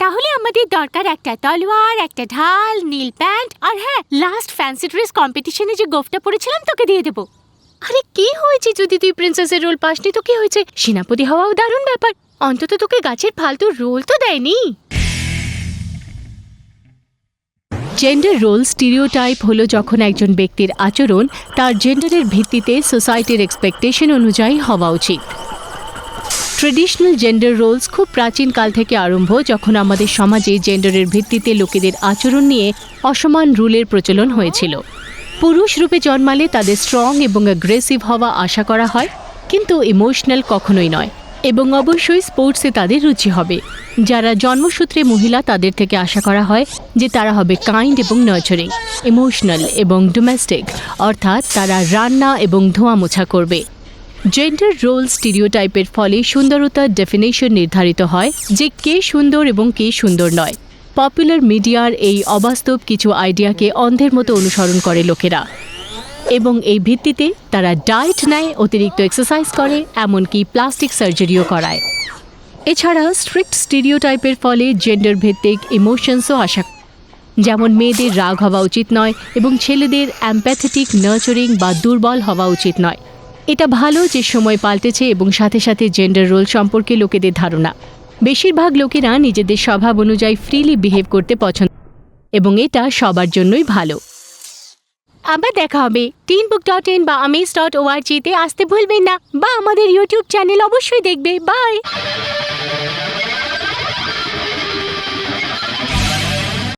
তাহলে আমাদের দরকার একটা তলোয়ার, একটা ঢাল, নীল প্যান্ট, আর হ্যাঁ, লাস্ট ফ্যান্সি ড্রেস কম্পিটিশনে যে গোফটা পরেছিলাম তোকে দিয়ে দেবো। আরে কি হয়েছে যদি তুই প্রিন্সেসের রোল পাসনি তো কি হয়েছে? সেনাপতি হওয়াও দারুণ ব্যাপার, অন্তত তোকে গাছের ফালতু রোল তো দেয়নি। জেন্ডার রোল স্টিরিওটাইপ হলো যখন একজন ব্যক্তির আচরণ তার জেন্ডারের ভিত্তিতে সোসাইটির এক্সপেকটেশন অনুযায়ী হওয়া উচিত। ট্রেডিশনাল জেন্ডার রোলস খুব প্রাচীনকাল থেকে আরম্ভ, যখন আমাদের সমাজে জেন্ডারের ভিত্তিতে লোকেদের আচরণ নিয়ে অসমান রুলের প্রচলন হয়েছিল। পুরুষ রূপে জন্মালে তাদের স্ট্রং এবং অ্যাগ্রেসিভ হওয়া আশা করা হয়, কিন্তু ইমোশনাল কখনোই নয়, এবং অবশ্যই স্পোর্টসে তাদের রুচি হবে। যারা জন্মসূত্রে মহিলা তাদের থেকে আশা করা হয় যে তারা হবে কাইন্ড এবং নার্চারিং, ইমোশনাল এবং ডোমেস্টিক, অর্থাৎ তারা রান্না এবং ধোয়া মোছা করবে। জেন্ডার রোল স্টিরিওটাইপের ফলে সুন্দরতার ডেফিনেশন নির্ধারিত হয় যে কে সুন্দর এবং কে সুন্দর নয়। পপুলার মিডিয়ার এই অবাস্তব কিছু আইডিয়াকে অন্ধের মতো অনুসরণ করে লোকেরা, এবং এই ভিত্তিতে তারা ডায়েট নেয়, অতিরিক্ত এক্সারসাইজ করে, এমনকি প্লাস্টিক সার্জারিও করায়। এছাড়া স্ট্রিক্ট স্টিরিওটাইপের ফলে জেন্ডার ভিত্তিক ইমোশনসও আসা, যেমন মেয়েদের রাগ হওয়া উচিত নয় এবং ছেলেদের অ্যাম্প্যাথেটিক, নার্চারিং বা দুর্বল হওয়া উচিত নয়। এটা ভালো যে সময় পাল্টেছে এবং সাথে সাথে জেন্ডার রোল সম্পর্কে লোকেদের ধারণা। বেশিরভাগ লোকেরা নিজেদের স্বভাব অনুযায়ী ফ্রিলি বিহেভ করতে পছন্দ, এবং এটা সবার জন্যই ভালো। আবার দেখা হবে। teenbook.in বা amaze.org তে আসতে ভুলবেন না, বা আমাদের ইউটিউব চ্যানেল অবশ্যই দেখবে। বাই।